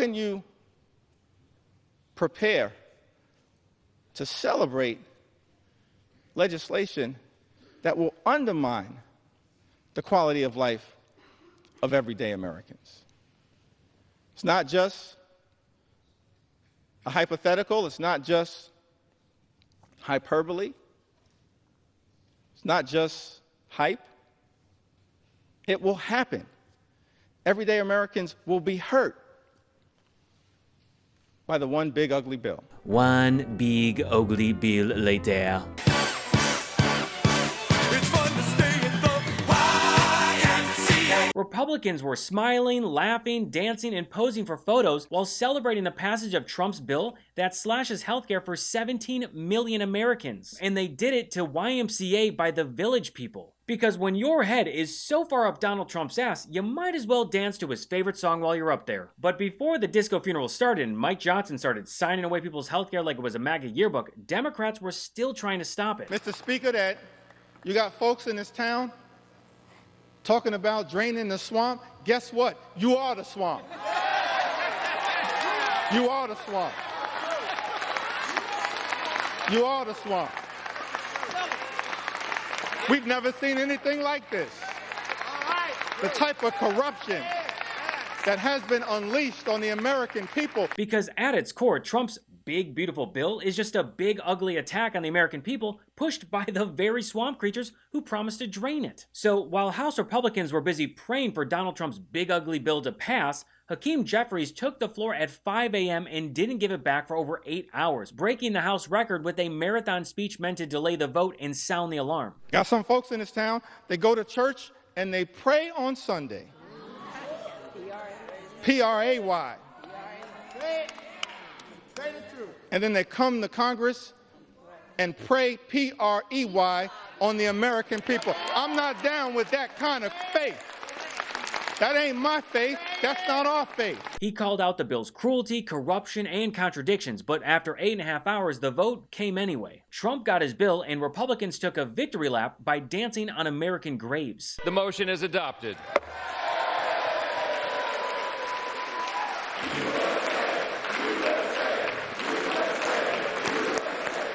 can you prepare to celebrate legislation that will undermine the quality of life of everyday Americans? It's not just a hypothetical. It's not just hyperbole. It's not just hype. It will happen. Everyday Americans will be hurt by the one big ugly bill. One big ugly bill later. Republicans were smiling, laughing, dancing, and posing for photos while celebrating the passage of Trump's bill that slashes healthcare for 17 million Americans. And they did it to YMCA by the Village People. Because when your head is so far up Donald Trump's ass, you might as well dance to his favorite song while you're up there. But before the disco funeral started and Mike Johnson started signing away people's healthcare like it was a MAGA yearbook, Democrats were still trying to stop it. Mr. Speaker, that you got folks in this town talking about draining the swamp. Guess what? You are the swamp. You are the swamp. You are the swamp. We've never seen anything like this. The type of corruption that has been unleashed on the American people. Because at its core, Trump's big, beautiful bill is just a big, ugly attack on the American people pushed by the very swamp creatures who promised to drain it. So while House Republicans were busy praying for Donald Trump's big, ugly bill to pass, Hakeem Jeffries took the floor at 5 a.m. and didn't give it back for over 8 hours, breaking the House record with a marathon speech meant to delay the vote and sound the alarm. Got some folks in this town, they go to church and they pray on Sunday. P-R-A-Y. And then they come to Congress and pray P-R-E-Y on the American people. I'm not down with that kind of faith. That ain't my faith. That's not our faith. He called out the bill's cruelty, corruption, and contradictions, but after 8.5 hours, the vote came anyway. Trump got his bill, and Republicans took a victory lap by dancing on American graves. The motion is adopted.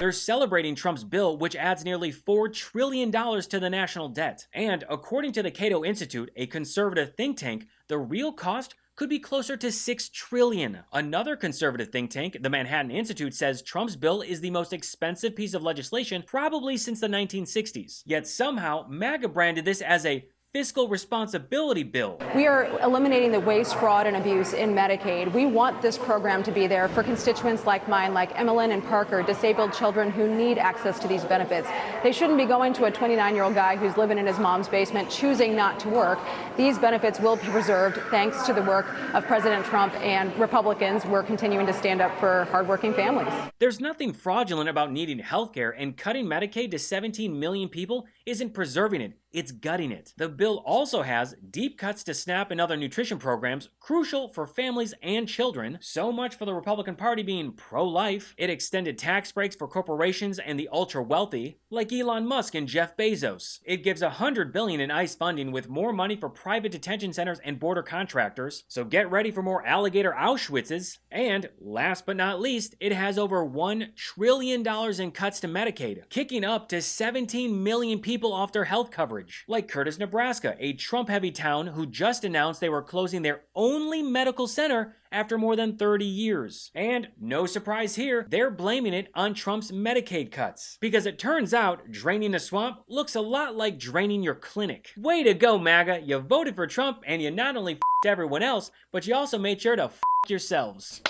They're celebrating Trump's bill, which adds nearly $4 trillion to the national debt. And according to the Cato Institute, a conservative think tank, the real cost could be closer to $6 trillion. Another conservative think tank, the Manhattan Institute, says Trump's bill is the most expensive piece of legislation probably since the 1960s. Yet somehow, MAGA branded this as a fiscal responsibility bill. We are eliminating the waste, fraud, and abuse in Medicaid. We want this program to be there for constituents like mine, like Emmeline and Parker, disabled children who need access to these benefits. They shouldn't be going to a 29-year-old guy who's living in his mom's basement choosing not to work. These benefits will be preserved thanks to the work of President Trump and Republicans. We're continuing to stand up for hardworking families. There's nothing fraudulent about needing health care, and cutting Medicaid to 17 million people isn't preserving it. It's gutting it. The bill also has deep cuts to SNAP and other nutrition programs, crucial for families and children. So much for the Republican Party being pro-life. It extended tax breaks for corporations and the ultra-wealthy, like Elon Musk and Jeff Bezos. It gives $100 billion in ICE funding with more money for private detention centers and border contractors. So get ready for more alligator Auschwitzes. And last but not least, it has over $1 trillion in cuts to Medicaid, kicking up to 17 million people off their health coverage. Like Curtis, Nebraska, a Trump-heavy town who just announced they were closing their only medical center after more than 30 years. And no surprise here, they're blaming it on Trump's Medicaid cuts. Because it turns out, draining the swamp looks a lot like draining your clinic. Way to go, MAGA. You voted for Trump and you not only f***ed everyone else, but you also made sure to f*** yourselves.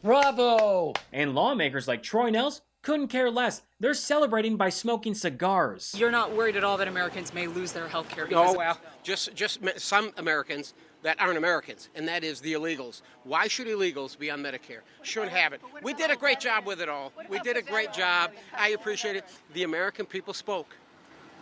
Bravo! And lawmakers like Troy Nehls couldn't care less. They're celebrating by smoking cigars. You're not worried at all that Americans may lose their health care? Oh, well, just some Americans that aren't Americans, and that is the illegals. Why should illegals be on Medicare? Shouldn't have it. We did a great job with it all. We did a great job. I appreciate it. The American people spoke.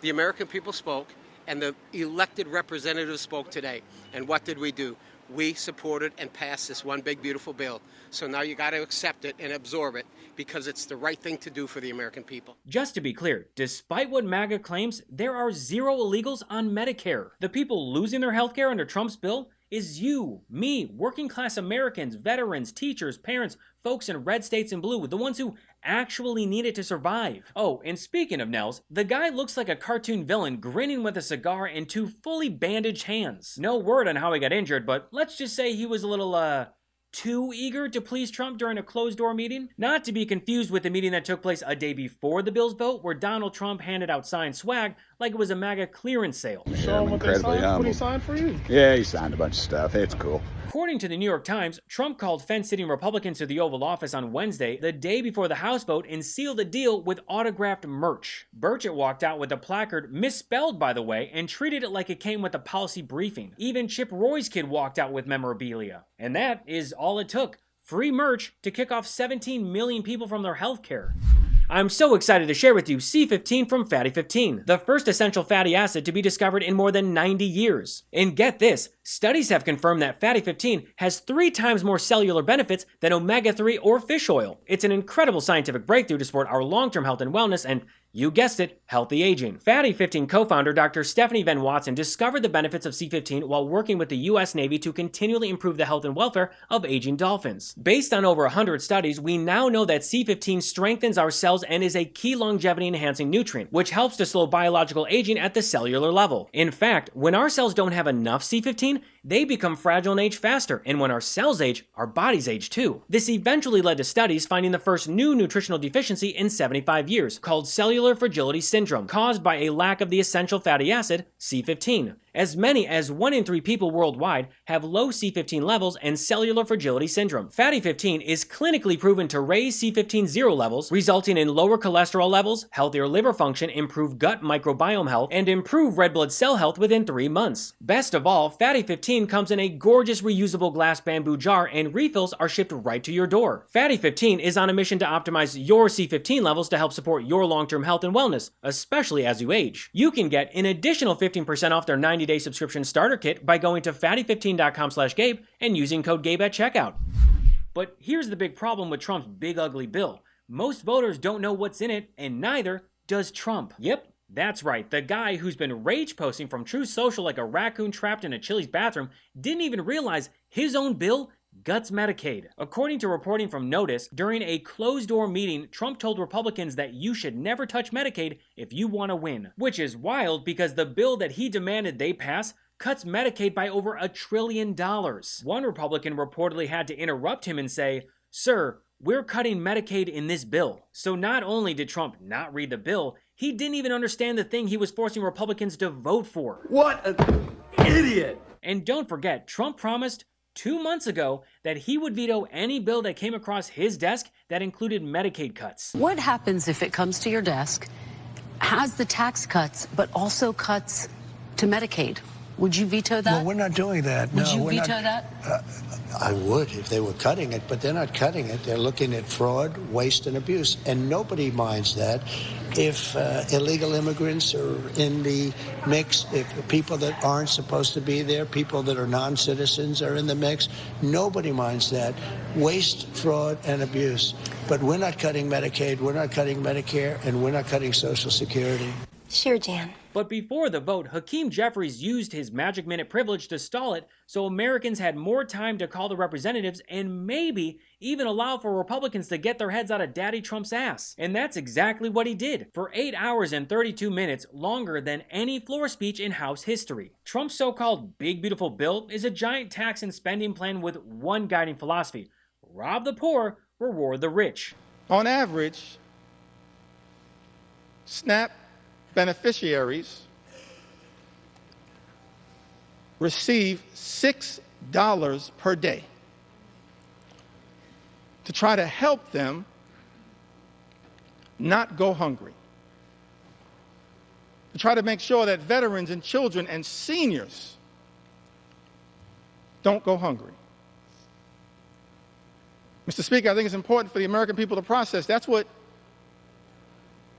The American people spoke, and the elected representatives spoke today. And what did we do? We supported and passed this one big, beautiful bill. So now you got to accept it and absorb it because it's the right thing to do for the American people. Just to be clear, despite what MAGA claims, there are zero illegals on Medicare. The people losing their health care under Trump's bill is you, me, working class Americans, veterans, teachers, parents, folks in red states and blue, the ones who actually need it to survive. Oh, and speaking of Nels, the guy looks like a cartoon villain grinning with a cigar and two fully bandaged hands. No word on how he got injured, but let's just say he was a little, too eager to please Trump during a closed-door meeting? Not to be confused with the meeting that took place a day before the bill's vote, where Donald Trump handed out signed swag like it was a MAGA clearance sale. Show him what they signed. What he signed for you? Yeah, he signed a bunch of stuff. It's cool. According to the New York Times, Trump called fence-sitting Republicans to the Oval Office on Wednesday, the day before the House vote, and sealed a deal with autographed merch. Burchett walked out with a placard, misspelled by the way, and treated it like it came with a policy briefing. Even Chip Roy's kid walked out with memorabilia. And that is all it took. Free merch to kick off 17 million people from their health care. I'm so excited to share with you C15 from Fatty 15, the first essential fatty acid to be discovered in more than 90 years. And get this, studies have confirmed that Fatty 15 has 3 times more cellular benefits than omega-3 or fish oil. It's an incredible scientific breakthrough to support our long-term health and wellness and, you guessed it, healthy aging. Fatty 15 co-founder Dr. Stephanie Van Watson discovered the benefits of C15 while working with the U.S. Navy to continually improve the health and welfare of aging dolphins. Based on over 100 studies, we now know that C15 strengthens our cells and is a key longevity-enhancing nutrient, which helps to slow biological aging at the cellular level. In fact, when our cells don't have enough C15, they become fragile and age faster, and when our cells age, our bodies age too. This eventually led to studies finding the first new nutritional deficiency in 75 years, called cellular fragility syndrome, caused by a lack of the essential fatty acid, C15. As many as 1 in 3 people worldwide have low C15 levels and cellular fragility syndrome. Fatty 15 is clinically proven to raise C15 zero levels, resulting in lower cholesterol levels, healthier liver function, improved gut microbiome health, and improved red blood cell health within 3 months. Best of all, Fatty 15 comes in a gorgeous reusable glass bamboo jar, and refills are shipped right to your door. Fatty 15 is on a mission to optimize your C15 levels to help support your long-term health and wellness, especially as you age. You can get an additional 15% off their 90-day subscription starter kit by going to fatty15.com/Gabe and using code Gabe at checkout. But here's the big problem with Trump's big ugly bill. Most voters don't know what's in it, and neither does Trump. Yep, that's right. The guy who's been rage posting from Truth Social like a raccoon trapped in a Chili's bathroom didn't even realize his own bill guts Medicaid. According to reporting from Notice, during a closed-door meeting, Trump told Republicans that you should never touch Medicaid if you want to win. Which is wild because the bill that he demanded they pass cuts Medicaid by over $1 trillion. One Republican reportedly had to interrupt him and say, "Sir, we're cutting Medicaid in this bill." So not only did Trump not read the bill, he didn't even understand the thing he was forcing Republicans to vote for. What an idiot! And don't forget, Trump promised 2 months ago that he would veto any bill that came across his desk that included Medicaid cuts. What happens if it comes to your desk, has the tax cuts, but also cuts to Medicaid? Would you veto that? Well, we're not doing that. Would you we're veto not, that? I would if they were cutting it, but they're not cutting it. They're looking at fraud, waste, and abuse. And nobody minds that if illegal immigrants are in the mix, if people that aren't supposed to be there, people that are non-citizens are in the mix. Nobody minds that. Waste, fraud, and abuse. But we're not cutting Medicaid, we're not cutting Medicare, and we're not cutting Social Security. Sure, Jan. But before the vote, Hakeem Jeffries used his magic minute privilege to stall it so Americans had more time to call the representatives and maybe even allow for Republicans to get their heads out of Daddy Trump's ass. And that's exactly what he did, for 8 hours and 32 minutes, longer than any floor speech in House history. Trump's so-called big beautiful bill is a giant tax and spending plan with one guiding philosophy: rob the poor, reward the rich. On average, SNAP beneficiaries receive $6 per day to try to help them not go hungry, to try to make sure that veterans and children and seniors don't go hungry. Mr. Speaker, I think it's important for the American people to process. That's what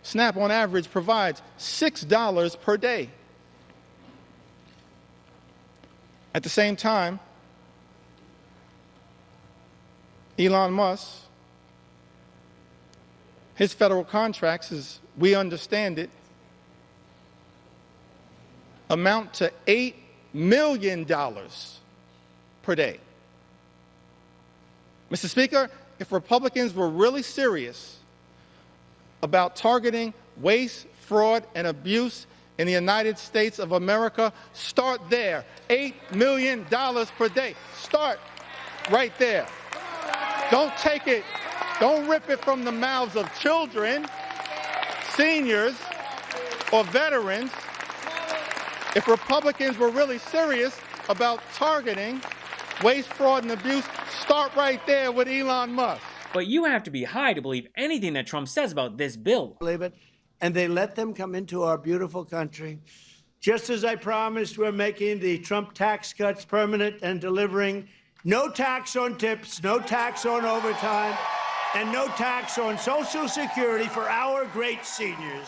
SNAP on average provides, $6 per day. At the same time, Elon Musk, his federal contracts, as we understand it, amount to $8 million per day. Mr. Speaker, if Republicans were really serious about targeting waste, fraud, and abuse in the United States of America, start there. $8 million per day. Start right there. Don't take it, don't rip it from the mouths of children, seniors, or veterans. If Republicans were really serious about targeting waste, fraud, and abuse, start right there with Elon Musk. But you have to be high to believe anything that Trump says about this bill. Believe it. And they let them come into our beautiful country. Just as I promised, we're making the Trump tax cuts permanent and delivering no tax on tips, no tax on overtime, and no tax on Social Security for our great seniors.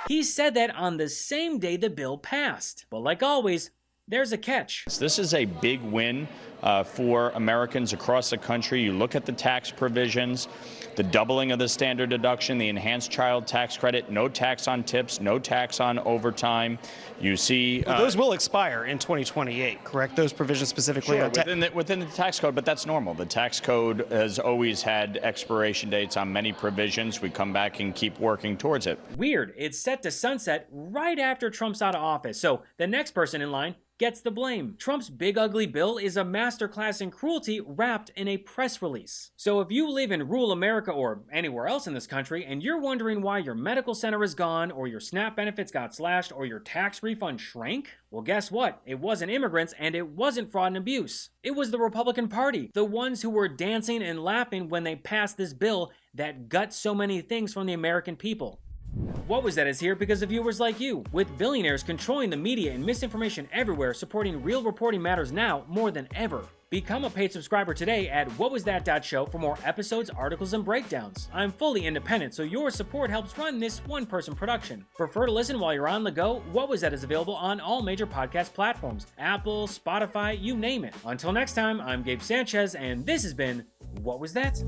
He said that on the same day the bill passed. But like always, there's a catch. This is a big win for Americans across the country. You look at the tax provisions, the doubling of the standard deduction, the enhanced child tax credit, no tax on tips, no tax on overtime. You see... those will expire in 2028, correct? Those provisions specifically? Sure, within the tax code, but that's normal. The tax code has always had expiration dates on many provisions. We come back and keep working towards it. Weird. It's set to sunset right after Trump's out of office, so the next person in line gets the blame. Trump's big ugly bill is a masterclass in cruelty wrapped in a press release. So if you live in rural America or anywhere else in this country and you're wondering why your medical center is gone or your SNAP benefits got slashed or your tax refund shrank, well guess what? It wasn't immigrants and it wasn't fraud and abuse. It was the Republican Party, the ones who were dancing and laughing when they passed this bill that guts so many things from the American people. What Was That is here because of viewers like you. With billionaires controlling the media and misinformation everywhere, supporting real reporting matters now more than ever. Become a paid subscriber today at whatwasthat.show for more episodes, articles, and breakdowns. I'm fully independent, so your support helps run this one-person production. Prefer to listen while you're on the go? What Was That is available on all major podcast platforms. Apple, Spotify, you name it. Until next time, I'm Gabe Sanchez, and this has been What Was That?